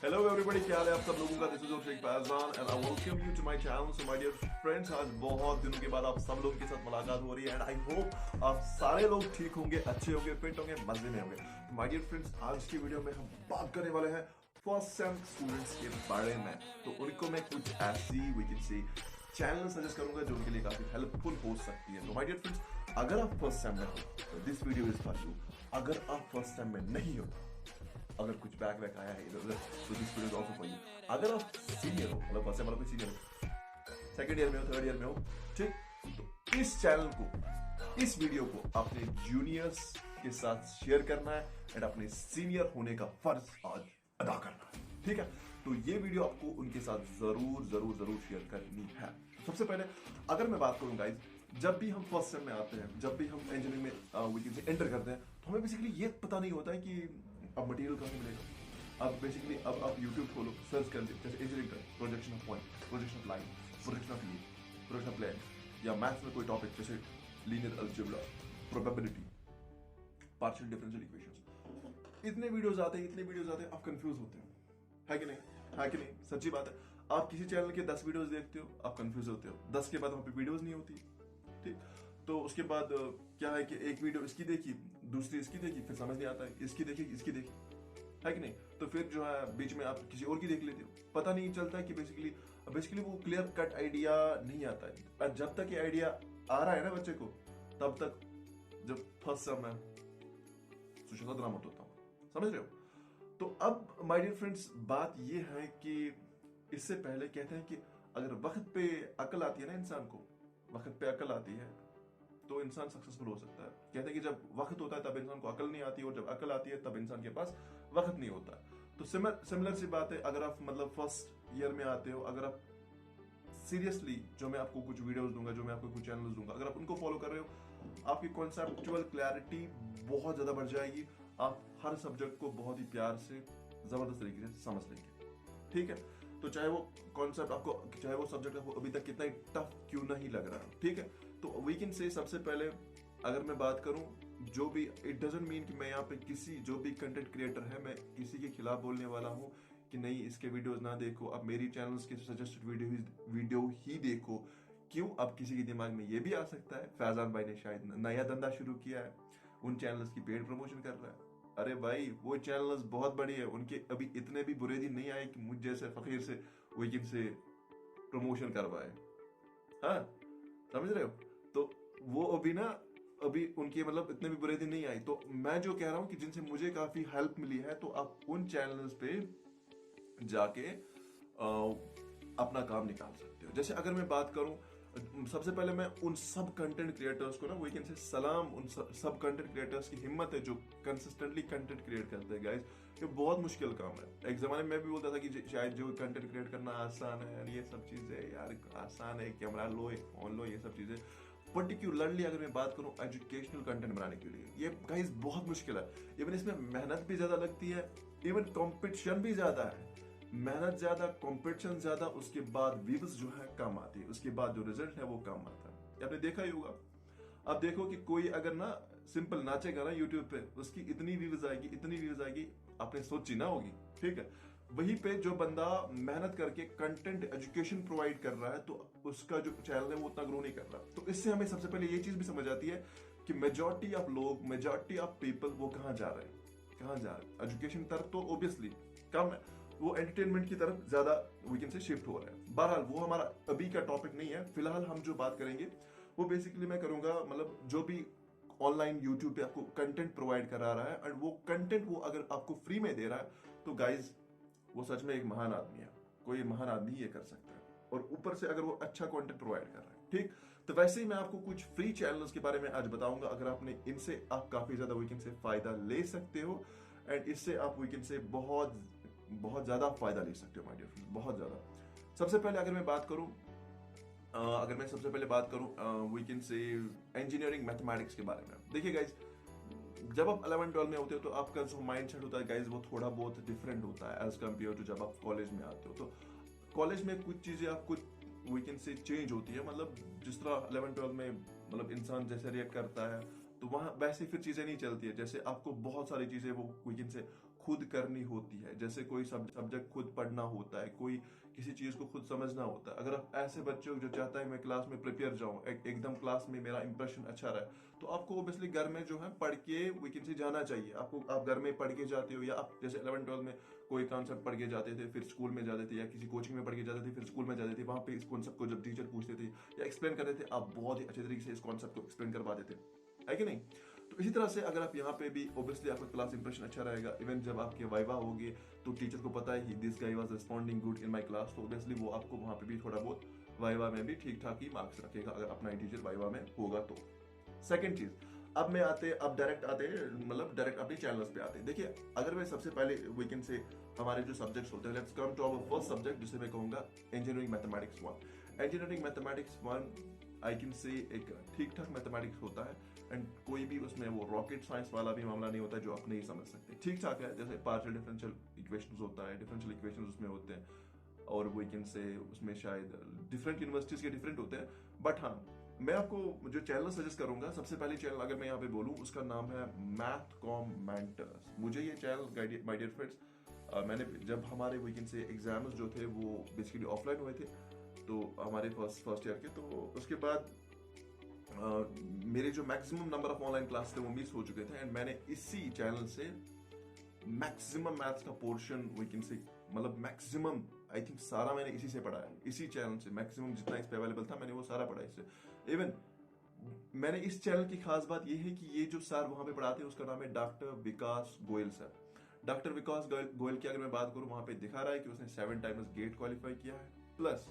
Hello everybody, क्या हाल है आप सब लोगों का। This is Shaikh Faizan and I welcome you to my channel. So my dear friends, आज बहुत दिनों के बाद आप सब लोगों के साथ मुलाकात हो रही है एंड आई होप आप सारे लोग ठीक होंगे, अच्छे होंगे, फिट होंगे, मजे में होंगे। तो माय डियर फ्रेंड्स, आज की वीडियो में हम बात करने वाले हैं फर्स्ट सेम स्टूडेंट्स के बारे में। तो उनको मैं कुछ ऐसी we can say channel suggest करूंगा जो उनके लिए काफी हेल्पफुल हो सकती है। तो माय डियर फ्रेंड्स, अगर आप फर्स्ट सेम में हो तो this video is for you. अगर आप फर्स्ट सेम में नहीं हो, अगर कुछ बैक वैक आया है इधर उधर, तो this video is also for you. अगर आप सीनियर हो, मतलब फर्स्ट सेम वाला कोई सीनियर हो, सेकंड ईयर में हो, थर्ड ईयर में हो, ठीक, तो इस चैनल को, इस वीडियो को अपने जूनियर्स के साथ शेयर करना है एंड अपने सीनियर होने का फर्ज आज अदा करना है, ठीक है। तो ये वीडियो आपको उनके साथ जरूर जरूर जरूर शेयर करनी है। सबसे पहले अगर मैं बात करूं गाइज, जब भी हम फर्स्ट सेम में आते हैं, जब भी हम इंजीनियरिंग में वी कैन से एंटर करते हैं, तो हमें बेसिकली ये पता नहीं होता है कि अब मटेरियल कहाँ से मिलेगा। अब बेसिकली अब आप यूट्यूब खोलो, सर्च कर दीजिए, जैसे इंजीनियरिंग का projection of point, projection of line, projection of ये, प्रोजेक्शन ऑफ प्लेन, या मैथ्स में कोई टॉपिक जैसे linear algebra, probability, partial differential equations, इतने वीडियोस आते हैं, आप कंफ्यूज होते हैं, है कि नहीं, है कि नहीं, सच्ची बात है। आप किसी चैनल के 10 वीडियोस देखते हो, आप कंफ्यूज होते हो, 10 के बाद वहां पे वीडियोस नहीं होती, ठीक। तो उसके बाद क्या है कि एक वीडियो इसकी देखी, दूसरी इसकी देखी, फिर समझ नहीं आता है, इसकी देखी, है कि नहीं। तो फिर जो है बीच में आप किसी और की देख लेते हो, पता नहीं चलता है कि बेसिकली वो क्लियर कट आइडिया नहीं आता है। और जब तक ये आइडिया आ रहा है ना बच्चे को, तब तक जब फर्स्ट सेम है सुशांत ड्रामा होता हूँ, समझ रहे हो। तो अब माय डियर फ्रेंड्स, बात ये है कि इससे पहले कहते हैं कि अगर वक्त पे अकल आती है ना इंसान को, वक्त पे अकल आती है तो इंसान सक्सेसफुल हो सकता है। कहते हैं कि जब वक्त होता है तब इंसान को अकल नहीं आती, और जब अकल आती है तब इंसान के पास वक्त नहीं होता। तो सिमिलर सी बात है, अगर आप मतलब फर्स्ट ईयर में आते हो, अगर आप सीरियसली, जो मैं आपको कुछ वीडियोस दूंगा, जो मैं आपको कुछ चैनल्स दूंगा, अगर आप उनको फॉलो कर रहे हो, आपकी कॉन्सेप्चुअल क्लैरिटी बहुत ज्यादा बढ़ जाएगी। आप हर सब्जेक्ट को बहुत ही प्यार से, जबरदस्त तरीके से समझ लेंगे, ठीक है। तो चाहे वो कॉन्सेप्ट आपको, चाहे वो सब्जेक्ट आपको अभी तक कितना ही टफ क्यों नहीं लग रहा, ठीक है। तो वी कैन से सबसे पहले अगर मैं बात करूं, जो भी, इट डजंट मीन कि मैं यहाँ पे किसी, जो भी कंटेंट क्रिएटर है, मैं किसी के खिलाफ बोलने वाला हूँ कि नहीं इसके वीडियोस ना देखो, अब मेरी चैनल्स के सजेस्टेड वीडियो ही देखो। क्यों? अब किसी के दिमाग में ये भी आ सकता है फैजान भाई ने शायद नया धंधा शुरू किया है, उन चैनल्स की पेड प्रमोशन कर रहा है। अरे भाई, वो चैनल्स बहुत बड़ी है, उनके अभी इतने भी बुरे दिन नहीं आए कि मुझ जैसे फकीर से वीकेंड से प्रमोशन करवाए। हाँ, समझ रहे हो। तो वो अभी ना, अभी उनके मतलब इतने भी बुरे दिन नहीं आई। तो मैं जो कह रहा हूं कि जिनसे मुझे काफी हेल्प मिली है, तो आप उन चैनल्स पे जाके अपना काम निकाल सकते हो। जैसे अगर मैं बात करूं, सबसे पहले मैं उन सब कंटेंट क्रिएटर्स को ना, वी कैन से सलाम, उन सब कंटेंट क्रिएटर्स की हिम्मत है जो कंसिस्टेंटली कंटेंट क्रिएट करते हैं। गाइस, ये बहुत मुश्किल काम है। एक जमाने में मैं भी बोलता था कि शायद जो कंटेंट क्रिएट करना आसान है यार, ये सब चीजें यार आसान है, कैमरा लो, एक फोन लो, ये सब चीजें। पर्टिकुलरली अगर मैं बात करूं एजुकेशनल कंटेंट बनाने के लिए, ये गाइस बहुत मुश्किल है। इवन इसमें मेहनत भी ज्यादा लगती है, इवन कंपटीशन भी ज्यादा है। मेहनत ज्यादा, कंपटीशन ज्यादा, उसके बाद व्यूज जो है कम आती है, उसके बाद जो रिजल्ट है वो कम आता है। आपने देखा ही होगा। अब देखो कि कोई अगर ना सिंपल नाचेगा ना यूट्यूब पे, उसकी इतनी व्यूज आएगी, इतनी व्यूज आएगी, आपने सोची ना होगी, ठीक है। वहीं पे जो बंदा मेहनत करके कंटेंट एजुकेशन प्रोवाइड कर रहा है, तो उसका जो चैनल है वो उतना ग्रो नहीं कर रहा। तो इससे हमें सबसे पहले ये चीज भी समझ आती है कि मेजॉरिटी ऑफ लोग, मेजॉरिटी ऑफ पीपल वो कहाँ जा रहे हैं, कहाँ जा रहे हैं। एजुकेशन तरफ तो ऑब्वियसली कम है, वो एंटरटेनमेंट की तरफ ज्यादा वीकेंड से शिफ्ट हो रहे हैं। बहरहाल वो हमारा अभी का टॉपिक नहीं है। फिलहाल हम जो बात करेंगे वो बेसिकली मैं करूंगा, मतलब जो भी ऑनलाइन यूट्यूब पे आपको कंटेंट प्रोवाइड करा रहा है, और वो कंटेंट वो अगर आपको फ्री में दे रहा है, तो गाइज वो सच में एक महान आदमी है। कोई महान आदमी ये कर सकता है, और ऊपर से अगर वो अच्छा कंटेंट प्रोवाइड कर रहा है, ठीक। तो वैसे ही मैं आपको कुछ फ्री चैनल्स के बारे में आज बताऊंगा। अगर आपने इनसे, आप काफी ज्यादा वीकेंड से फायदा ले सकते हो, एंड इससे आप वीकेंड से बहुत बहुत ज्यादा फायदा ले सकते हो माय डियर फ्रेंड्स, बहुत ज्यादा। सबसे पहले अगर मैं बात करूं, वीकेंड से इंजीनियरिंग मैथमेटिक्स के बारे में। देखिए गाइज, जब आप 11-12 में होते हो तो आपका जो माइंड सेट होता है गाइज, वो थोड़ा बहुत डिफरेंट होता है एज कम्पेयर टू जब आप कॉलेज में आते हो। तो कॉलेज में कुछ चीजें आपको वीकेंड से चेंज होती है, मतलब जिस तरह 11-12 में मतलब इंसान जैसे रिएक्ट करता है, तो वहां वैसे फिर चीजें नहीं चलती है। जैसे आपको बहुत सारी चीजें वो वीकेंड से खुद करनी होती है, जैसे कोई सब्जेक्ट खुद पढ़ना होता है, कोई किसी चीज को खुद समझना होता है। अगर आप ऐसे बच्चे हो जो चाहता है मैं क्लास में प्रिपेयर जाऊं, एकदम क्लास में मेरा इंप्रेशन अच्छा रहे, तो आपको ऑब्वियसली घर में जो है पढ़ के वीकेंड से जाना चाहिए। आपको आप घर में पढ़ के जाते हो, या आप जैसे 11-12 में कोई कॉन्सेप्ट पढ़ के जाते थे, फिर स्कूल में जाते थे, या किसी कोचिंग में पढ़ के जाते थे, फिर स्कूल में जाते थे, वहां पे इस कॉन्सेप्ट को जब टीचर पूछते थे या एक्सप्लेन करते थे, आप बहुत ही अच्छे तरीके से इस कॉन्सेप्ट को एक्सप्लेन कर पाते थे, है कि नहीं? तो इसी तरह से अगर आप यहाँ पे भी ऑब्वियसली आपका क्लास इंप्रेशन अच्छा रहेगा। इवन जब आपके वाइवा होगी तो टीचर को पता है कि this guy was responding good in my class, तो ऑब्वियसली वो आपको वहां पे भी थोड़ा बहुत वाइवा में भी ठीक ठाक ही मार्क्स रखेगा, अगर अपना टीचर वाइवा में होगा तो। सेकंड चीज, अब डायरेक्ट आते मतलब डायरेक्ट अपने चैनल्स पे आते हैं। देखिए, अगर मैं सबसे पहले वीकेंड से हमारे जो सब्जेक्ट्स होते हैं, let's come to our first subject, जिसे मैं कहूंगा engineering mathematics 1। Engineering mathematics 1 I can say एक ठीक ठाक मैथमेटिक्स होता है, एंड कोई भी उसमें वो रॉकेट साइंस वाला भी मामला नहीं होता जो आप नहीं समझ सकते, ठीक ठाक है। जैसे पार्शियल डिफरेंशियल इक्वेशंस होता है, डिफरेंशियल इक्वेशंस उसमें होते हैं, और वीकेंड से उसमें शायद डिफरेंट यूनिवर्सिटीज के डिफरेंट होते हैं। बट हाँ, मैं आपको जो चैनल सजेस्ट करूंगा, सबसे पहले चैनल अगर मैं यहाँ पे बोलूं, उसका नाम है मैथ कॉम मेंटर्स। मुझे ये चैनल, माय डियर फ्रेंड्स, मैंने जब हमारे वीकेंड से एग्जाम्स जो थे वो बेसिकली ऑफलाइन हुए थे, तो हमारे फर्स्ट ईयर के, तो उसके बाद मेरे जो maximum number of online class थे वो मिस हो चुके थे, एंड मैंने इसी चैनल से मैक्सिमम मैथ्स का पोर्शन वीकेंड से, मतलब मैक्सिमम आई थिंक सारा मैंने इसी से पढ़ा है, इसी चैनल से मैक्सिमम जितना इस पे अवेलेबल था मैंने वो सारा पढ़ा इससे। इवन मैंने इस चैनल की खास बात यह है कि ये जो सर वहां पे पढ़ाते हैं उसका नाम है डॉक्टर विकास गोयल सर। डॉक्टर विकास गोयल की अगर मैं बात करूं, वहां पे दिखा रहा है कि उसने 7 टाइम्स गेट क्वालिफाई किया है, प्लस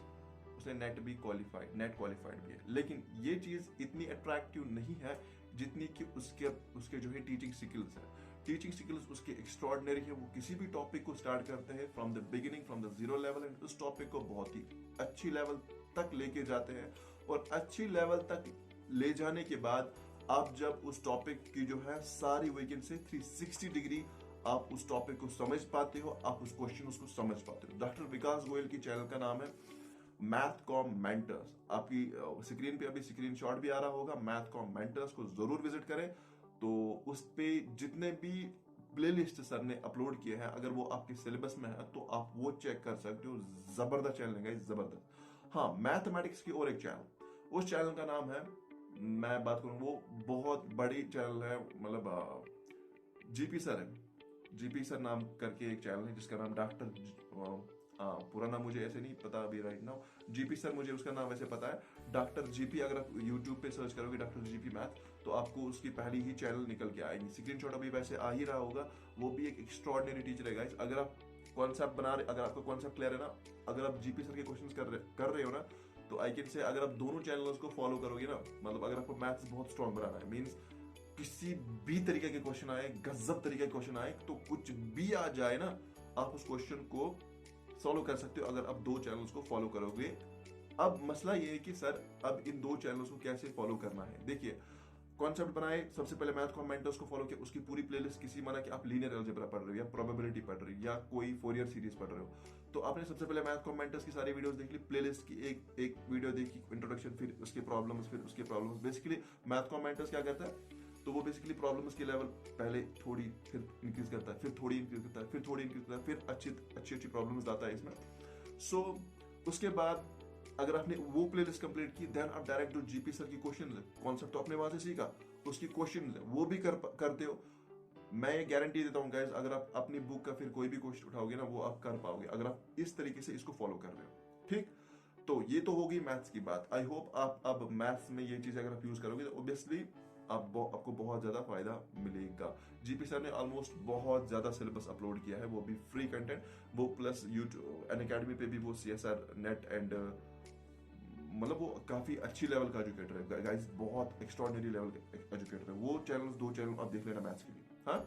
उसने नेट क्वालिफाइड भी है। लेकिन ये चीज इतनी अट्रैक्टिव नहीं है जितनी कि उसके जो है टीचिंग स्किल्स है। टीचिंग स्किल्स उसके एक्स्ट्रॉर्डिनरी है। वो किसी भी टॉपिक को स्टार्ट करते हैं from the beginning, from the zero level, and उस टॉपिक को बहुत ही अच्छी लेवल तक लेके जाते हैं। और अच्छी लेवल तक ले जाने के बाद आप जब उस टॉपिक की जो है सारी वीकेंड से 360 डिग्री आप उस टॉपिक को समझ पाते हो, आप उस क्वेश्चन उसको समझ पाते हो। डॉक्टर विकास गोयल की चैनल का नाम है मैथ कॉम मेंटर्स। आपकी स्क्रीन पे अभी स्क्रीनशॉट भी आ रहा होगा, मैथ कॉम मेंटर्स को जरूर विजिट करें। तो उस पे जितने भी प्लेलिस्ट सर ने अपलोड किए हैं, अगर वो आपके सिलेबस में है तो आप वो चेक कर सकते हो। जबरदस्त चैनल है, जबरदस्त। हाँ, मैथमेटिक्स की और एक चैनल, उस चैनल का नाम है, मैं बात करूं, वो बहुत बड़ी चैनल है, मतलब जीपी सर है, जीपी सर नाम करके एक चैनल है जिसका नाम डॉक्टर, पूरा नाम मुझे ऐसे नहीं पता अभी राइट नाउ, जीपी सर मुझे उसका नाम वैसे पता है, डॉक्टर जीपी। अगर आप यूट्यूब पे सर्च करोगे डॉक्टर जीपी मैथ, तो आपको उसकी पहली ही चैनल निकल के आएगी। स्क्रीनशॉट अभी वैसे आ ही रहा होगा। वो भी एक एक्स्ट्रॉर्डिनरी टीचर है गाइस। अगर आप कॉन्सेप्ट बना रहे, अगर आपका कॉन्सेप्ट क्लियर है ना, अगर आप जीपी सर के क्वेश्चंस कर रहे हो ना, तो आई कैन से अगर आप दोनों चैनल्स को फॉलो करोगे ना, मतलब अगर आपको मैथ्स बहुत स्ट्रॉन्ग बनाना है, मीन्स किसी भी तरीके के क्वेश्चन आए, गजब तरीके के क्वेश्चन आए, तो कुछ भी आ जाए ना, आप उस क्वेश्चन को सॉल्व कर सकते हो अगर आप दो चैनल्स को फॉलो करोगे। अब मसला ये है कि सर अब इन दो चैनल्स को कैसे फॉलो करना है। देखिए, कॉन्सेप्ट बनाए, सबसे पहले मैथ कॉम मेंटर्स को फॉलो किया, उसकी पूरी प्लेलिस्ट, किसी माना कि आप लीनियर अलजेब्रा पढ़ रहे हो या प्रोबेबिलिटी पढ़ रहे हो या कोई फोरियर सीरीज पढ़ रहे हो, तो आपने सबसे पहले मैथ कॉम मेंटर्स की सारी वीडियोस देख ली, प्लेलिस्ट की एक वीडियो देखी, इंट्रोडक्शन, फिर उसके problems. Basically math com mentors क्या करता है, तो वो बेसिकली प्रॉब्लम्स की लेवल पहले थोड़ी, फिर इंक्रीज करता है, फिर थोड़ी इंक्रीज करता है, फिर थोड़ी इंक्रीज करता है, फिर अच्छी प्रॉब्लम्स लाता है इसमें। सो उसके बाद अगर आपने वो प्लेलिस्ट कंप्लीट की, देन आप डायरेक्ट जो जीपी सर की क्वेश्चन है, कॉन्सेप्ट तो आपने वहां से सीखा, उसकी क्वेश्चन है वो भी करते हो। मैं ये गारंटी देता हूँ गाइस, अगर आप अपनी बुक का फिर कोई भी क्वेश्चन उठाओगे ना, वो आप कर पाओगे अगर आप इस तरीके से इसको फॉलो कर रहे हो। ठीक, तो ये तो होगी मैथ्स की बात। आई होप आप अब मैथ्स में ये चीज अगर आप यूज करोगे तो ऑब्वियसली आपको बहुत ज्यादा फायदा मिलेगा। जीपी सर ने ऑलमोस्ट बहुत ज्यादा सिलेबस अपलोड किया है, वो भी फ्री कंटेंट, वो प्लस यूट्यूब अनअकैडमी पे भी वो CSR नेट एंड मतलब वो काफी अच्छी लेवल का एजुकेटर है गाइस, बहुत एक्स्ट्रॉर्डिनरी लेवल का एजुकेटर है। वो चैनल, दो चैनल आप देख लेना मैथ्स के लिए। हाँ,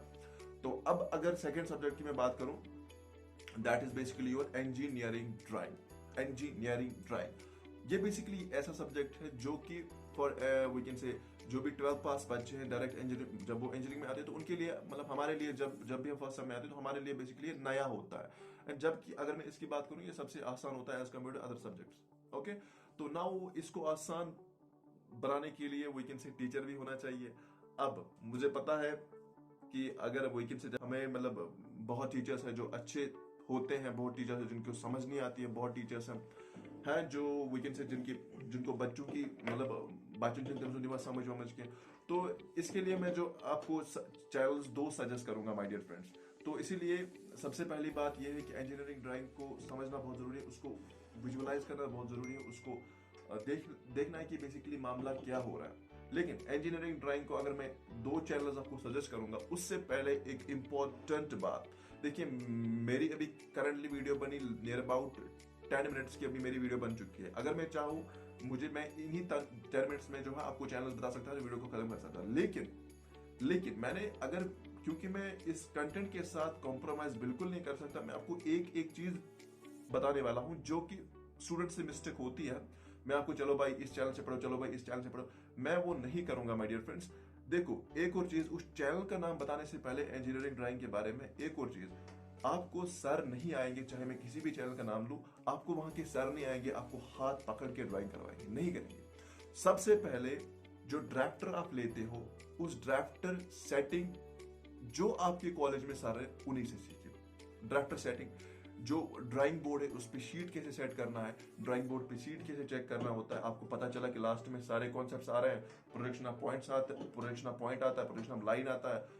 तो अब अगर सेकंड सब्जेक्ट की मैं बात करूं, that is basically your engineering drawing. ये बेसिकली ऐसा सब्जेक्ट है जो कि फॉर वी कैन से जो भी 12 पास बच्चे हैं डायरेक्ट इंजीनियरिंग, जब वो इंजीनियरिंग में आते हैं तो उनके लिए, मतलब हमारे लिए जब भी हम फर्स्ट सेम में आते हैं तो हमारे लिए बेसिकली नया होता है। एंड जबकि अगर मैं इसकी बात करूं, ये सबसे आसान होता है as compare to other subjects. Okay, तो नाउ इसको आसान बनाने के लिए वी कैन से टीचर भी होना चाहिए, अब मुझे पता है कि अगर वीकेंड से हमें मतलब बहुत टीचर्स हैं जो अच्छे होते हैं, बहुत टीचर्स हैं जिनको समझ नहीं आती है, बहुत टीचर्स हैं जो वीकेंड से जिनको बच्चों की मतलब बच्चों की समझ के। तो इसके लिए मैं जो आपको चैनल्स दो सजेस्ट करूंगा माय डियर फ्रेंड्स। तो इसीलिए सबसे पहली बात यह है कि इंजीनियरिंग ड्राइंग को समझना बहुत जरूरी है, उसको विजुअलाइज करना बहुत जरूरी है, उसको देखना है कि बेसिकली मामला क्या हो रहा है। लेकिन इंजीनियरिंग ड्राइंग को अगर मैं दो चैनल्स आपको सजेस्ट करूंगा, उससे पहले एक इंपॉर्टेंट बात देखिए, मेरी अभी करंटली वीडियो बनी नियर अबाउट 10 मिनट्स की, अभी मेरी वीडियो बन चुकी है। अगर मैं चाहूँ मैं इन्हीं 10 मिनट्स में जो है आपको चैनल्स बता सकता हूँ, वीडियो को खत्म कर सकता हूँ। लेकिन मैंने अगर, क्योंकि मैं इस कंटेंट के साथ कॉम्प्रोमाइज बिल्कुल नहीं कर सकता, मैं आपको एक एक चीज बताने वाला हूं जो कि स्टूडेंट से मिस्टेक होती है। मैं आपको चलो भाई इस चैनल से पढ़ो, चलो भाई इस चैनल से पढ़ो, मैं वो नहीं करूंगा माय डियर फ्रेंड्स। देखो एक और चीज, उस चैनल का नाम बताने से पहले इंजीनियरिंग ड्राइंग के बारे में एक और चीज, आपको सर नहीं आएंगे, चाहे मैं किसी भी चैनल का नाम लूं, आपको वहां के सर नहीं आएंगे, आपको हाथ पकड़ के ड्राइंग करवाएंगे, नहीं करेंगे। सबसे पहले जो ड्राफ्टर आप लेते हो, उस ड्राफ्टर सेटिंग जो आपके कॉलेज में सर है उन्हीं से सीखिए। ड्राफ्टर सेटिंग, जो ड्राइंग बोर्ड है उस पे शीट कैसे सेट करना है, ड्राइंग बोर्ड पे शीट कैसे चेक करना होता है। आपको पता चला कि लास्ट में सारे कॉन्सेप्ट्स आ रहे हैं, प्रोजेक्शन ऑफ पॉइंट्स आता है, प्रोजेक्शन ऑफ पॉइंट आता है, प्रोजेक्शन ऑफ लाइन आता है,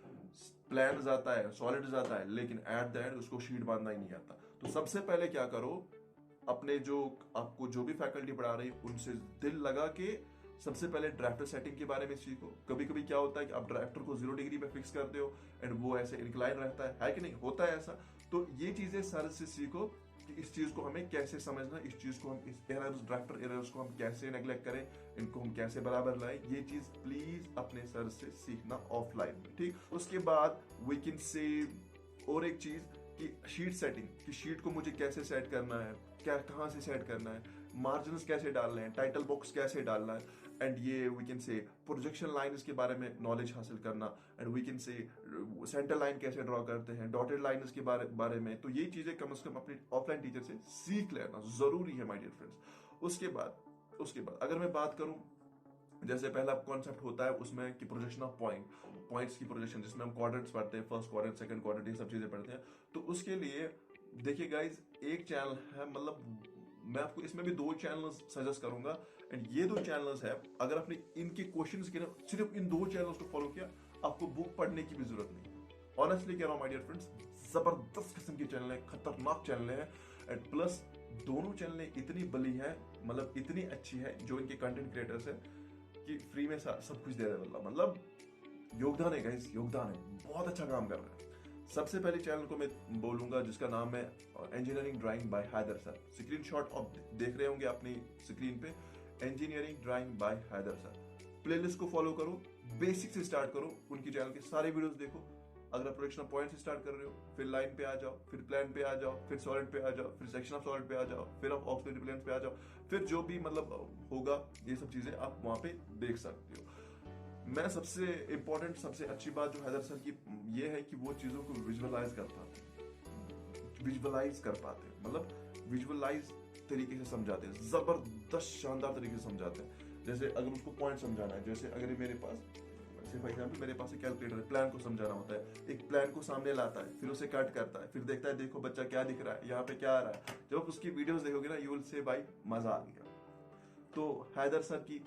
प्लान्स आता है, सॉलिड्स आता है, लेकिन एट द एंड उसको शीट बांधना ही नहीं आता। तो सबसे पहले क्या करो, अपने जो आपको जो भी फैकल्टी पढ़ा रही है उनसे दिल लगा के सबसे पहले ड्राफ्टर सेटिंग के बारे में सीखो। कभी कभी क्या होता है कि आप ड्राफ्टर को 0 डिग्री पे फिक्स करते हो एंड वो ऐसे इंक्लाइन रहता है कि नहीं, होता है ऐसा। तो ये चीजें सर से सीखो कि इस चीज को हमें कैसे समझना, इस चीज को हम, इस एरर्स, ड्राफ्टर एरर्स को हम कैसे नेग्लेक्ट करें, इनको हम कैसे बराबर लाएं, ये चीज प्लीज अपने सर से सीखना ऑफलाइन में, ठीक। उसके बाद वी कैन से और एक चीज कि शीट सेटिंग, कि शीट को मुझे कैसे सेट करना है, क्या कहाँ से सेट करना है, मार्जिन कैसे डालने हैं, टाइटल बॉक्स कैसे डालना है, एंड ये we can say projection line के बारे में नॉलेज हासिल करना, and we can say centre line कैसे ड्रॉ करते हैं, डॉटेड लाइन के बारे में। तो ये चीजें कम से कम अपने ऑफलाइन टीचर से सीख लेना जरूरी है माय डियर फ्रेंड्स। उसके बाद अगर मैं बात करूं, जैसे पहला कॉन्सेप्ट होता है उसमें कि प्रोजेक्शन ऑफ पॉइंट्स की प्रोजेक्शन, जिसमें हम क्वाड्रेंट्स पढ़ते हैं, फर्स्ट क्वाड्रेंट, सेकंड क्वाड्रेंट, ये सब चीजें पढ़ते हैं। तो उसके लिए देखिए गाइज, एक चैनल है, मतलब मैं आपको इसमें भी 2 चैनल्स सजेस्ट करूंगा, एंड ये 2 चैनल्स है, अगर आपने इनके क्वेश्चंस के ना सिर्फ इन 2 चैनल्स को फॉलो किया, आपको बुक पढ़ने की भी जरूरत नहीं। ऑनेस्टली कह रहा हूं माय डियर फ्रेंड्स, जबरदस्त किस्म की चैनल है, खतरनाक चैनल है, एंड प्लस दोनों चैनल इतनी बली है, मतलब इतनी अच्छी है जो इनके कंटेंट क्रिएटर्स है कि फ्री में सब कुछ दे रहे हैं। मतलब योगदान है गाइस, योगदान है, बहुत अच्छा काम कर रहे हैं। सबसे पहले चैनल को मैं बोलूंगा जिसका नाम है engineering drawing by Haider sir. Screenshot आप देख रहे होंगे अपनी स्क्रीन पे, engineering drawing by Haider sir. Playlist को फॉलो करो, बेसिक से स्टार्ट करो, उनकी चैनल के सारे वीडियोस देखो। अगर आप प्रोजेक्शन ऑफ पॉइंट से स्टार्ट कर रहे हो, फिर लाइन पे आ जाओ, फिर प्लान पे आ जाओ, फिर सॉलिड पे आ जाओ, फिर सेक्शन ऑफ सॉलिड पे आ जाओ, फिर आप ऑक्सीलरी प्लेन्स पे आ जाओ, फिर जो भी मतलब होगा ये सब चीजें आप वहां पे देख सकते हो। मैं सबसे इंपॉर्टेंट, सबसे अच्छी बात जो हैदर सर की ये है कि वो चीजों को विजुअलाइज कर पाते हैं, मतलब विजुअलाइज तरीके से समझाते हैं, जबरदस्त शानदार तरीके से समझाते हैं। जैसे अगर उसको पॉइंट समझाना है, जैसे अगर मेरे पास फॉर एग्जाम्पल मेरे पास एक कैलकुलेटर है, प्लान को समझाना होता है, एक प्लान को सामने लाता है, फिर उसे कट करता है, फिर देखता है देखो बच्चा क्या दिख रहा है, यहाँ पे क्या आ रहा है। जब आप उसकी वीडियोस देखोगे ना, यू विल से भाई मजा आ गया। तो हैदर सर की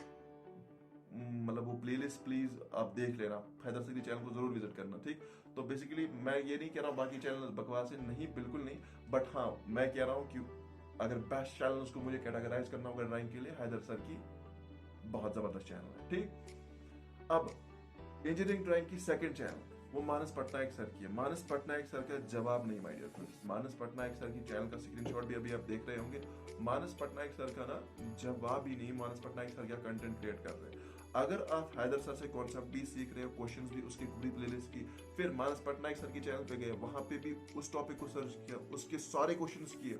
मतलब वो प्लेलिस्ट प्लीज आप देख लेना, हैदर सर की चैनल को जरूर विजिट करना, ठीक। तो बेसिकली मैं ये नहीं कह रहा हूँ बाकी चैनल बकवास है, नहीं, बिल्कुल नहीं, बट हाँ मैं कह रहा हूँ कि अगर बेस्ट चैनल उसको मुझे कैटेगराइज करना होगा ड्राइंग के लिए, हैदर सर की बहुत जबरदस्त चैनल है, ठीक। अब इंजीनियरिंग ड्राइंग की सेकंड चैनल वो मानस पटनायक सर की है। मानस पटनायक सर का जवाब नहीं my dear friends. Manas Patnaik sir की चैनल का स्क्रीनशॉट भी अभी आप देख रहे होंगे। मानस पटनायक सर का ना जवाब ही नहीं, मानस पटनायक सर क्या कंटेंट क्रिएट कर रहे हैं। अगर आप हैदर सर से कॉन्सेप्ट भी सीख रहे हो, क्वेश्चंस भी उसकी पूरी प्लेलिस्ट की, फिर मानस पटनायक सर की चैनल पे गए, वहां पे भी उस टॉपिक को सर्च किया, उसके सारे क्वेश्चंस किए,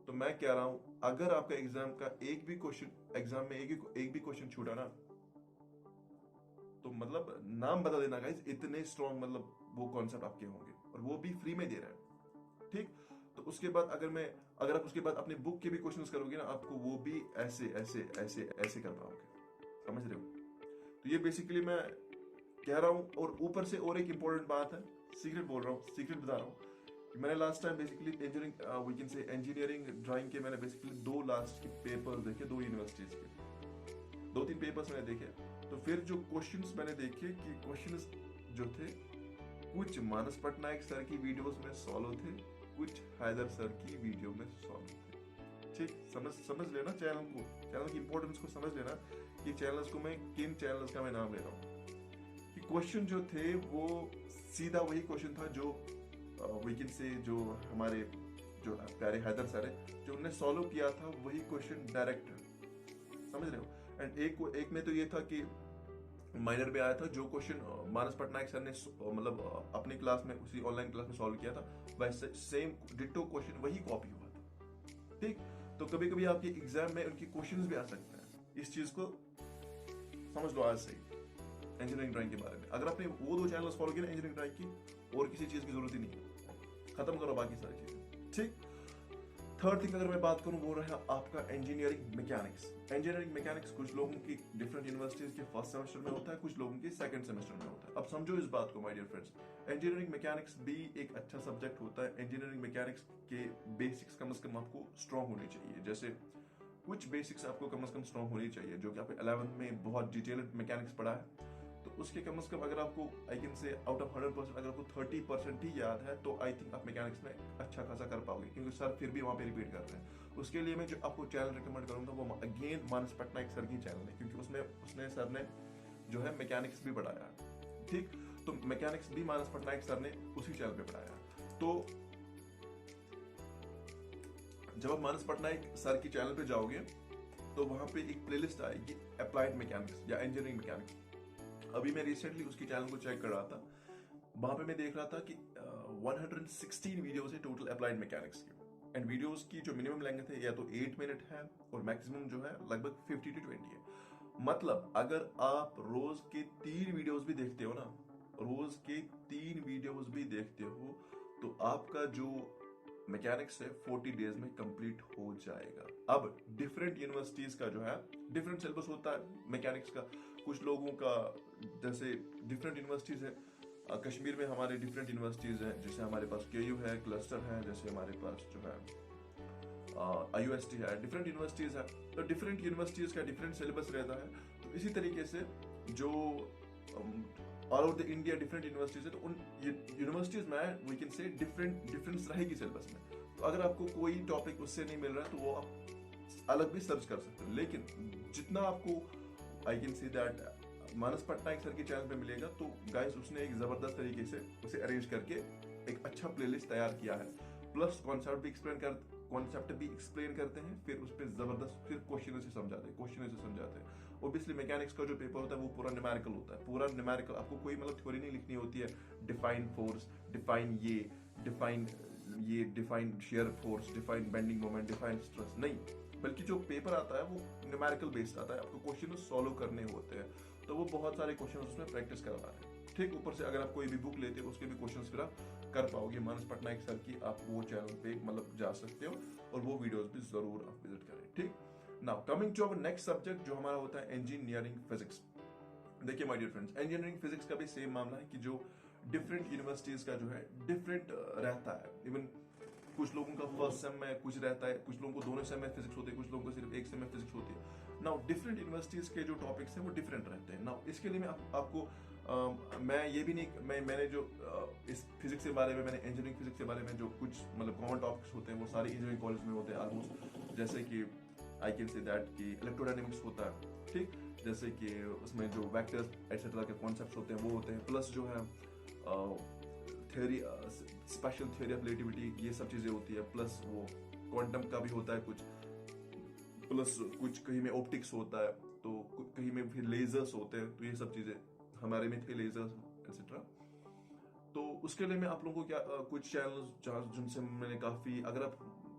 तो मैं कह रहा हूं अगर आपका एग्जाम का एक भी क्वेश्चन छूटा ना, तो मतलब नाम बता देना गाइस, इतने स्ट्रॉन्ग मतलब वो कॉन्सेप्ट आपके होंगे, और वो भी फ्री में दे रहे हैं, ठीक। तो उसके बाद अगर आप उसके बाद अपने बुक के भी क्वेश्चंस करोगे ना, आपको वो भी ऐसे ऐसे ऐसे ऐसे कर पाओगे, समझ रहे हो। तो ये बेसिकली मैं कह रहा हूँ। और ऊपर से और एक इंपॉर्टेंट बात है, सीक्रेट बोल रहा हूँ, सीक्रेट बता रहा हूँ कि मैंने last time basically engineering we can say engineering drawing के मैंने बेसिकली 2 लास्ट के पेपर देखे, 2 यूनिवर्सिटीज के 2-3 पेपर्स मैंने देखे। तो फिर जो क्वेश्चंस मैंने देखे कि क्वेश्चंस जो थे कुछ मानस पटनायक सर की वीडियोस में सॉल्व थे, कुछ हैदर सर की वीडियो में सॉल्व थे। ठीक, समझ लेना चैनल को, चैनल की इंपॉर्टेंस को समझ लेना कि चैनल्स को मैं किन चैनल्स का मैं नाम ले रहा हूँ। कि क्वेश्चन जो थे वो सीधा वही क्वेश्चन था जो वीकेंड से जो हमारे जो प्यारे हैदर सर है जो उन्होंने सॉल्व किया था, वही क्वेश्चन डायरेक्ट, समझ रहे हो। एंड एक में तो ये था कि माइनर में आया था जो क्वेश्चन मानस पटनायक सर ने मतलब अपनी क्लास में उसी ऑनलाइन क्लास में सॉल्व किया था, वैसे सेम डिटो क्वेश्चन वही कॉपी हुआ था। ठीक, तो कभी कभी आपके एग्जाम में उनके क्वेश्चंस भी आ सकते हैं, इस चीज को समझ लो आज से इंजीनियरिंग ड्राइंग के बारे में। अगर आपने वो 2 चैनल फॉलो किए ना इंजीनियरिंग ड्राइंग की, और किसी चीज की जरूरत ही नहीं है, खत्म करो बाकी सारी चीजें। ठीक, थर्ड थिंग अगर मैं बात करूं वो रहा आपका इंजीनियरिंग मैकेनिक्स। इंजीनियरिंग मैकेनिक्स कुछ लोगों की डिफरेंट यूनिवर्सिटीज के फर्स्ट सेमेस्टर में होता है, कुछ लोगों की सेकंड सेमेस्टर में होता है। अब समझो इस बात को my dear friends, engineering mechanics भी एक अच्छा सब्जेक्ट होता है। इंजीनियरिंग मैकेनिक्स के बेसिक्स कम से कम आपको स्ट्रॉन्ग होने चाहिए। जैसे कुछ बेसिक्स आपको कम से कम स्ट्रॉन्ग होनी चाहिए, जो कि आपने 11th में बहुत डिटेल्ड मैकेनिक्स पढ़ा है, तो उसके कम से कम अगर आपको आई कैन से आउट ऑफ 100% अगर आपको 30% ही याद है तो आई थिंक आप मैकेनिक्स में अच्छा खासा कर पाओगे, क्योंकि सर फिर भी वहां पे रिपीट करते हैं। उसके लिए मैं जो आपको चैनल रिकमेंड करूंगा वो अगेन मानस पटनायक सर की चैनल है, क्योंकि उसने सर ने जो है मैकेनिक्स भी पढ़ाया है। ठीक, तो मैकेनिक्स भी मानस पटनायक सर ने उसी चैनल पे पढ़ाया। तो जब आप मानस पटनायक सर की चैनल पे जाओगे तो वहां पे एक प्लेलिस्ट आएगी अप्लाइड मैकेनिक्स या इंजीनियरिंग मैकेनिक्स। अभी मैं रिसेंटली उसकी चैनल को चेक कर रहा था, वहां पे मैं देख रहा था कि 116 वीडियोस है टोटल अप्लाइड मैकेनिक्स की। एंड वीडियोस की जो मिनिमम लेंथ है या तो 8 मिनट है और मैक्सिमम जो है लगभग 50 to 20 है। मतलब अगर आप रोज के 3 वीडियोस भी देखते हो ना, रोज के 3 वीडियोस भी देखते हो, तो आपका जो मैकेनिक्स है 40 डेज में कंप्लीट हो जाएगा। अब डिफरेंट यूनिवर्सिटीज का जो है डिफरेंट सिलेबस होता है मैकेनिक्स का। कुछ लोगों का जैसे डिफरेंट यूनिवर्सिटीज है, कश्मीर में हमारे डिफरेंट यूनिवर्सिटीज हैं, जैसे हमारे पास केयू है, क्लस्टर है, जैसे हमारे पास जो है IUST है, डिफरेंट यूनिवर्सिटीज है। तो डिफरेंट यूनिवर्सिटीज का डिफरेंट सिलेबस रहता है। तो इसी तरीके से जो all over the India different universities है, तो उन यूनिवर्सिटीज में वी कैन से डिफरेंस रहेगी सिलेबस में। तो अगर आपको कोई टॉपिक उससे नहीं मिल रहा है तो वो आप अलग भी सर्च कर सकते हो। लेकिन जितना आपको I can see that Manas Patnaik sir के चैनल पे मिलेगा, तो गाइस उसने एक जबरदस्त तरीके से उसे अरेंज करके एक अच्छा प्लेलिस्ट तैयार किया है। प्लस कॉन्सेप्ट भी एक्सप्लेन करते हैं, फिर उस पर जबरदस्त फिर क्वेश्चन से समझाते हैं। ओब्वियसली मैकेनिक्स का जो पेपर होता है वो पूरा न्यूमेरिकल होता है, पूरा न्यूमेरिकल। आपको कोई मतलब थ्योरी नहीं लिखनी होती है, define force, define define shear force, define bending moment, define stress, नहीं, बल्कि जो पेपर आता है वो न्यूमेरिकल बेस्ड आता है। आपको क्वेश्चन सॉल्व करने होते हैं, तो वो बहुत सारे क्वेश्चन उसमें प्रैक्टिस करवा रहे हैं। ठीक, ऊपर से अगर आप कोई भी बुक लेते हो उसके भी क्वेश्चंस फिर आप कर पाओगे। मानस पटनायक सर की आप वो चैनल पे मतलब जा सकते हो और वो वीडियोस भी जरूर आप विजिट करें। ठीक, now coming to our next subject जो हमारा होता है इंजीनियरिंग फिजिक्स। देखिए my dear friends, engineering physics का भी सेम मामला है कि जो डिफरेंट यूनिवर्सिटीज का जो है डिफरेंट रहता है। इवन कुछ लोगों का फर्स्ट सेम में कुछ रहता है, कुछ लोगों को दोनों सेम में फिजिक्स होती है, कुछ लोगों को सिर्फ एक सेम में फिजिक्स होती है। नाउ डिफरेंट यूनिवर्सिटीज के जो टॉपिक्स हैं वो डिफरेंट रहते हैं। नाउ इसके लिए मैं आपको मैं ये भी नहीं मैंने जो इस फिजिक्स के बारे में, मैंने इंजीनियरिंग फिजिक्स के बारे में जो कुछ मतलब कॉमन टॉपिक्स होते हैं वो सारे इंजीनियरिंग कॉलेज में होते हैं ऑलमोस्ट। जैसे कि आई कैन से दैट कि इलेक्ट्रोडायनेमिक्स होता है, ठीक, जैसे कि उसमें जो वेक्टर्स एटसेट्रा के कॉन्सेप्ट्स होते हैं वो होते हैं। प्लस जो है theory, special theory of relativity, ये सब चीजें होती है। प्लस वो क्वांटम का भी होता है कुछ, प्लस कुछ कहीं में ऑप्टिक्स होता है, तो कहीं में फिर लेजर्स होते हैं। तो ये सब चीजें हमारे में थे, लेजर्स एक्सेट्रा। तो उसके लिए मैं आप लोगों को क्या कुछ चैनल्स जिनसे मैंने काफी, अगर आप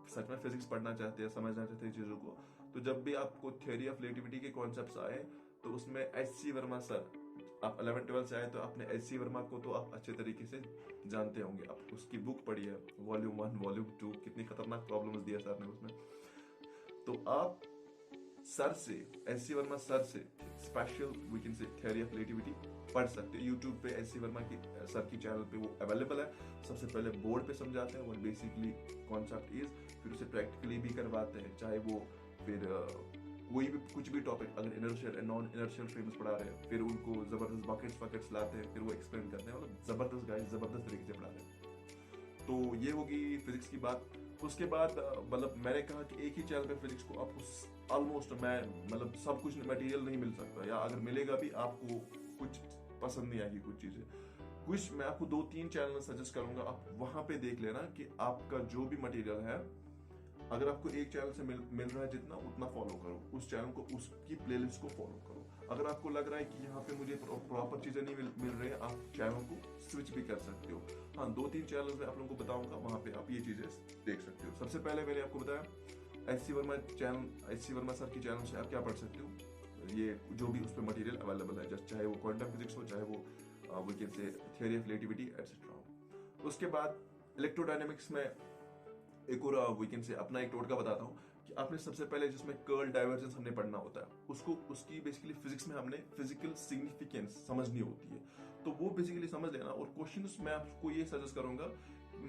सच में फिजिक्स पढ़ना चाहते हैं, समझना चाहते हैं चीजों को, तो जब भी आपको थ्योरी ऑफ रिलेटिविटी के कॉन्सेप्ट्स आए तो उसमें HC वर्मा सर, आप 11th-12th से आए तो आपने HC वर्मा को तो आप अच्छे तरीके से जानते होंगे। आप उसकी बुक पढ़ी है, वॉल्यूम 1, वॉल्यूम 2, कितनी खतरनाक प्रॉब्लम्स दिया सर ने उसमें। तो आप सर से, एस सी वर्मा सर से special we can say theory of relativity पढ़ सकते हैं। यूट्यूब पे एस सी वर्मा की सर की चैनल पे वो अवेलेबल है। सबसे पहले बोर्ड पे समझाते हैं, वो बेसिकली कॉन्सेप्ट इज, फिर उसे प्रैक्टिकली भी करवाते हैं, चाहे वो फिर कोई भी कुछ भी टॉपिक, अगर inertial and non inertial frames पढ़ा रहे हैं, फिर उनको जबरदस्त बकेट्स लाते हैं, फिर वो एक्सप्लेन करते हैं, मतलब जबरदस्त गाइस, जबरदस्त तरीके से पढ़ा रहे हैं। तो ये होगी फिजिक्स की बात। उसके बाद मतलब मैंने कहा कि एक ही चैनल पे फिजिक्स को आपको ऑलमोस्ट मैं मतलब सब कुछ मटेरियल नहीं मिल सकता, या अगर मिलेगा भी आपको कुछ पसंद नहीं आएगी कुछ चीजें। कुछ मैं आपको 2-3 चैनल सजेस्ट करूंगा, आप वहां पे देख लेना कि आपका जो भी मटेरियल है, अगर आपको एक चैनल से मिल रहा है जितना, उतना फॉलो करो उस चैनल को, उसकी प्लेलिस्ट को फॉलो करो। अगर आपको लग रहा है कि यहाँ पे मुझे प्रॉपर चीजें नहीं मिल रही है, आप चैनल को स्विच भी कर सकते हो। हाँ, 2-3 चैनल में आप लोगों को बताऊंगा, वहां पे आप ये चीजें देख सकते हो। सबसे पहले मैंने आपको बताया S C Verma channel, S C Verma sir की चैनल से आप क्या पढ़ सकते हो, ये जो भी उस पर मटेरियल अवेलेबल है, जस्ट चाहे वो क्वांटम फिजिक्स हो, चाहे वो can say theory of relativity etcetera हो। उसके बाद इलेक्ट्रोडायनेमिक्स में एक और वीकेंड से अपना एक टोटका बताता हूँ कि आपने सबसे पहले जिसमें कर्ल डाइवर्जेंस हमने पढ़ना होता है, उसको उसकी बेसिकली फिजिक्स में हमने फिजिकल सिग्निफिकेंस समझनी होती है, तो वो बेसिकली समझ लेना। और क्वेश्चंस मैं आपको ये सजेस्ट करूंगा,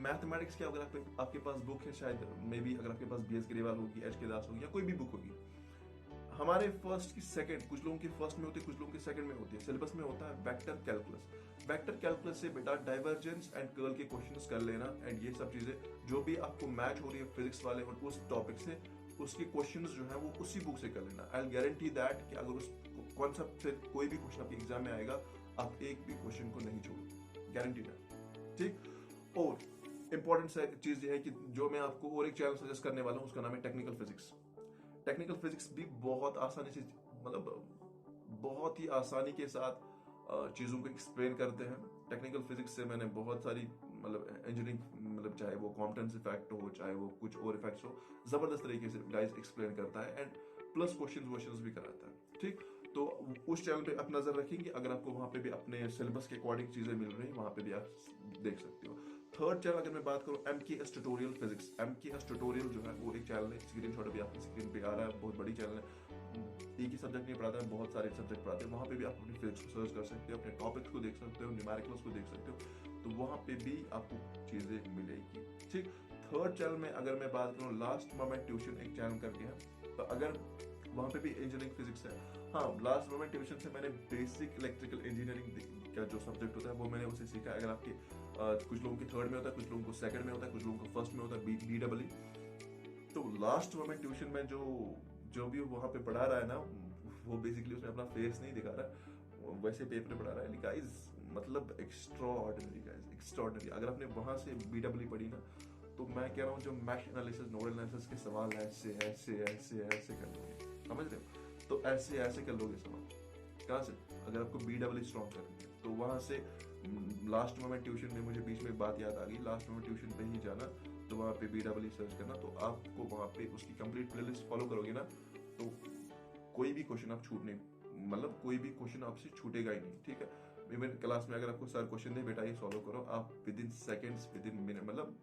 मैथमेटिक्स के अगर आपके पास बुक है, शायद मे बी अगर आपके पास BS ग्रेवाल होगी, HK दास होगी, या कोई भी बुक होगी, हमारे फर्स्ट की सेकंड, कुछ लोगों की फर्स्ट में होती है, कुछ लोगों की सेकंड में होती है, सिलेबस में होता है वेक्टर कैलकुलस। वेक्टर कैलकुलस से बेटा डाइवर्जेंस एंड कर्ल के क्वेश्चंस कर लेना, एंड ये सब चीजें जो भी आपको मैच हो रही है फिजिक्स वाले और उस टॉपिक से, उसके क्वेश्चंस जो है वो उसी बुक से कर लेना। आई विल गारंटी दैट कि अगर उस कॉन्सेप्ट से कोई भी क्वेश्चन आपके एग्जाम में आएगा, आप एक भी क्वेश्चन को नहीं छोड़ोगे, गारंटी है। ठीक। और इंपॉर्टेंट चीज ये है कि जो मैं आपको और एक चैनल सजेस्ट करने वाला हूँ, उसका नाम है टेक्निकल फिजिक्स। टेक्निकल फिजिक्स भी बहुत आसानी से, मतलब बहुत ही आसानी के साथ चीजों को एक्सप्लेन करते हैं। टेक्निकल फिजिक्स से मैंने बहुत सारी मतलब इंजीनियरिंग, मतलब चाहे वो कॉम्पिटेंस इफेक्ट हो, चाहे वो कुछ और इफेक्ट्स हो, जबरदस्त तरीके से गाइस एक्सप्लेन करता है, एंड प्लस क्वेश्चंस भी कराता है। ठीक। तो उस चैनल पे आप नजर रखेंगे, अगर आपको वहां पे भी अपने सिलेबस के अकॉर्डिंग चीजें मिल रही हैं, वहां पे भी आप देख सकते हो। थर्ड चैनल अगर मैं बात करूं, MKS tutorial physics. MKS tutorial जो है वो एक चैनल है, स्क्रीन शॉट भी आपकी स्क्रीन पे आ रहा है, बहुत बड़ी चैनल है, एक ही सब्जेक्ट नहीं पढ़ाता है, बहुत सारे सब्जेक्ट पढ़ाते हैं। वहां पे भी आप अपनी फिजिक्स को सर्च कर सकते हो, अपने टॉपिक्स को देख सकते हो, न्यूमेरिकल्स को देख सकते हो, तो वहां पे भी आपको चीजें मिलेगी। ठीक। थर्ड चैनल में अगर मैं बात करूं, लास्ट मोमेंट ट्यूशन एक चैनल करके है, तो अगर वहां पे भी इंजीनियरिंग फिजिक्स है। हाँ, लास्ट मोमेंट ट्यूशन से मैंने बेसिक इलेक्ट्रिकल इंजीनियरिंग का जो सब्जेक्ट होता है वो मैंने उसे सीखा। अगर आपके कुछ लोगों के थर्ड में होता है, कुछ लोगों को सेकंड में होता है, कुछ लोगों को फर्स्ट में होता है, BEE। तो लास्ट मोमेंट ट्यूशन में जो भी वहां पे पढ़ा रहा है ना, वो बेसिकली उसमें अपना फेस नहीं दिखा रहा, वैसे पेपर पढ़ा रहा है गाइस, मतलब एक्स्ट्राऑर्डिनरी गाइस, एक्स्ट्राऑर्डिनरी। अगर आपने वहां से BEE पढ़ी ना, तो मैं कह रहा हूँ जो मैश एनालिसिस, नोडल एनालिसिस के सवाल ऐसे ऐसे ऐसे ऐसे कर लोगे, समझ रहे हो? तो ऐसे ऐसे कर लोगे सवाल। कहाँ से? अगर आपको BEE स्ट्रॉन्ग करनी है, तो वहां से लास्ट मोमेंट ट्यूशन में मुझे बीच में एक बात याद आ गई, लास्ट मोमेंट ट्यूशन पे ही जाना, तो वहाँ पे BEE सर्च करना, तो आपको वहाँ पे उसकी कंप्लीट प्लेलिस्ट फॉलो करोगे ना, तो कोई भी क्वेश्चन आप छूट नहीं, मतलब कोई भी क्वेश्चन आपसे छूटेगा ही नहीं। ठीक है। इवन क्लास में अगर आपको सर क्वेश्चन दे, बेटा ये सॉल्व करो, आप with in seconds, with in minute, मतलब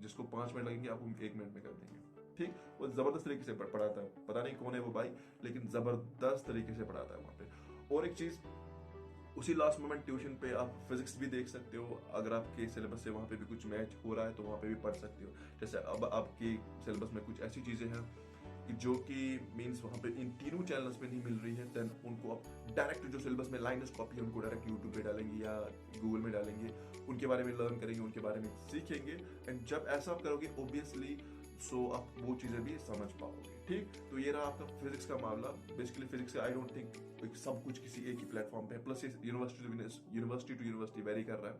जिसको 5 मिनट लगेंगे आपको 1 मिनट में कर देंगे। ठीक। वो जबरदस्त तरीके से पढ़ाता है, पता नहीं कौन है वो भाई, लेकिन जबरदस्त तरीके से पढ़ाता है वहां पे। और एक चीज, उसी लास्ट मोमेंट ट्यूशन पे आप फिजिक्स भी देख सकते हो, अगर आपके सिलेबस से वहां पे भी कुछ मैच हो रहा है तो वहां पे भी पढ़ सकते हो। जैसे अब आपके सिलेबस में कुछ ऐसी चीजें हैं कि जो कि मींस वहां पे इन तीनों चैनल्स पे नहीं मिल रही है, देन उनको आप डायरेक्ट जो सिलेबस में लाइनस कॉपी है उनको डायरेक्ट यूट्यूब पे डालेंगे या गूगल में डालेंगे, उनके बारे में लर्न करेंगे, उनके बारे में सीखेंगे, एंड जब ऐसा आप करोगे ऑब्वियसली सो आप वो चीजें भी समझ पाओगे। ठीक। तो ये रहा आपका फिजिक्स का मामला। बेसिकली फिजिक्स का आई डोंट थिंक सब कुछ किसी एक ही प्लेटफॉर्म पे है, plus university to university vary कर रहा है।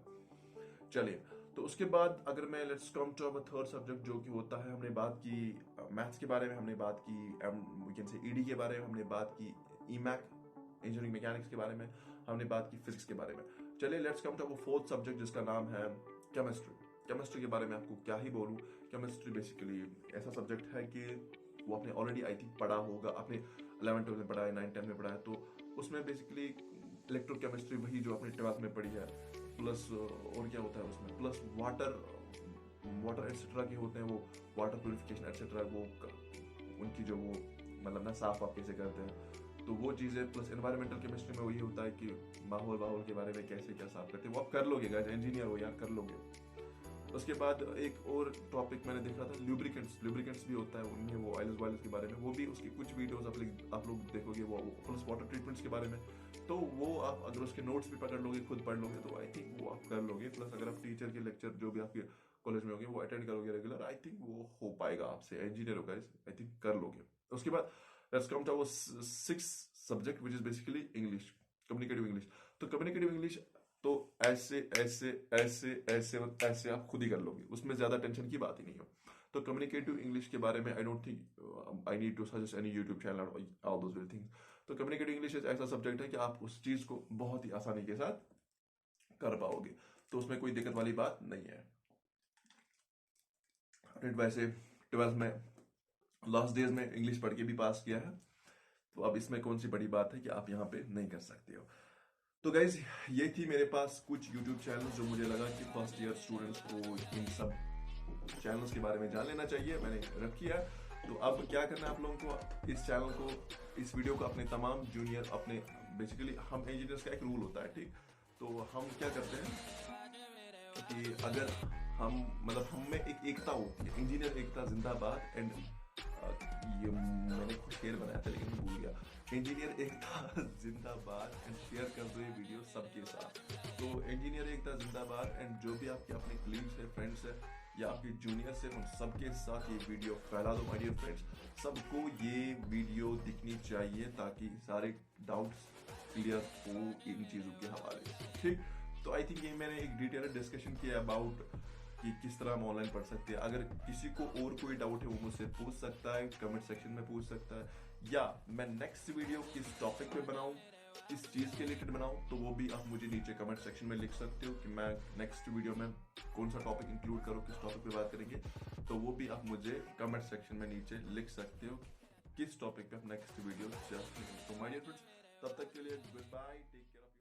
चलिए, तो उसके बाद अगर मैं let's come to our third subject जो कि होता है, हमने बात की मैथ्स के बारे में, हमने बात की वी कैन से ईडी के बारे में, हमने बात की ईमैक इंजीनियरिंग मैकेनिक्स के बारे में, हमने बात की फिजिक्स के बारे में। चलिए let's come to our fourth subject जिसका नाम है केमिस्ट्री। केमिस्ट्री के बारे में आपको क्या ही बोलूं। केमिस्ट्री बेसिकली ऐसा सब्जेक्ट है कि वो आपने ऑलरेडी आई थिंक पढ़ा होगा, आपने 11th-12th में पढ़ा है, 9th-10th में पढ़ा है, तो उसमें बेसिकली इलेक्ट्रोकेमिस्ट्री वही जो आपने 12th में पढ़ी है, प्लस और क्या होता है उसमें, प्लस वाटर एटसेट्रा के होते हैं, वो वाटर प्योरिफिकेशन एटसेट्रा, वो उनकी जो वो मतलब ना साफ आप कैसे करते हैं, तो वो चीज़ें प्लस एनवायरमेंटल केमिस्ट्री में वही होता है कि माहौल के बारे में कैसे क्या साफ करते हैं, वो आप कर लोगे गाइस, इंजीनियर हो यार, कर लोगे। उसके बाद एक और टॉपिक मैंने देखा था, लुब्रिकेंट्स भी होता है उनमें, वो ऑयल्स वायल्स के बारे में, वो भी उसकी कुछ वीडियोस आप लोग देखोगे, वो प्लस वाटर ट्रीटमेंट्स के बारे में, तो वो आप अगर उसके नोट्स भी पकड़ लोगे, खुद पढ़ लोगे, तो आई थिंक वो आप कर लोगे। प्लस अगर आप टीचर के लेक्चर जो भी आपके कॉलेज में होंगे वो अटेंड करोगे रेगुलर, आई थिंक वो हो पाएगा आपसे, इंजीनियर होगा, आई थिंक कर लोगे। उसके बाद let's come to our 6th subject which is basically English, communicative English. तो कम्युनिकेटिव इंग्लिश तो ऐसे ऐसे ऐसे ऐसे और ऐसे आप खुद ही कर लोगे, उसमें ज्यादा टेंशन की बात ही नहीं है। तो कम्युनिकेटिव इंग्लिश के बारे में I don't think I need to suggest any YouTube channel all those things. तो कम्युनिकेटिव इंग्लिश एक ऐसा सब्जेक्ट है कि आप उस चीज को बहुत ही आसानी के साथ कर पाओगे, तो उसमें कोई दिक्कत वाली बात नहीं है। वैसे 12th में लास्ट डेज में इंग्लिश पढ़ के भी पास किया है, तो अब इसमें कौन सी बड़ी बात है कि आप यहाँ पे नहीं कर सकते हो। तो गाइज ये थी मेरे पास कुछ यूट्यूब चैनल जो मुझे लगा कि फर्स्ट ईयर स्टूडेंट्स को इन सब चैनल्स के बारे में जान लेना चाहिए, मैंने रख किया। तो अब क्या करना है आप लोगों को, इस चैनल को, इस वीडियो को अपने तमाम जूनियर, अपने बेसिकली हम इंजीनियर्स का एक रूल होता है, ठीक, तो हम क्या करते हैं कि अगर हम मतलब हम में एक एकता होती है, इंजीनियर एकता जिंदाबाद, एंड ये मैंने कुछ शेयर बनाया था लेकिन मैं भूल गया, इंजीनियर एकता जिंदाबाद, एंड शेयर कर दो ये वीडियो सबके साथ। तो इंजीनियर एकता जिंदाबाद, एंड जो भी आपके अपने कलीग्स है, फ्रेंड्स है, या आपके जूनियर्स है, उन सबके साथ ये वीडियो फैला दो माय डियर फ्रेंड्स। सबको ये वीडियो दिखनी चाहिए ताकि सारे डाउट्स क्लियर हो इन चीज़ों के हवाले से, ठीक। तो आई थिंक ये मैंने एक डिटेल डिस्कशन किया अबाउट कि किस तरह हम ऑनलाइन पढ़ सकते हैं। अगर किसी को और कोई डाउट है वो मुझसे पूछ सकता है, कमेंट सेक्शन में पूछ सकता है, या मैं नेक्स्ट वीडियो किस टॉपिक पे बनाऊं, किस चीज़ के रिलेटेड बनाऊं, तो वो भी आप मुझे नीचे कमेंट सेक्शन में लिख सकते हो कि मैं नेक्स्ट वीडियो में कौन सा टॉपिक इंक्लूड करूं, किस टॉपिक पे बात करेंगे, तो वो भी आप मुझे कमेंट सेक्शन में नीचे लिख सकते हो किस टॉपिक पे आप नेक्स्ट वीडियो चाहते हैं। तो माय डियर फ्रेंड्स, तब तक के लिए good bye, take care of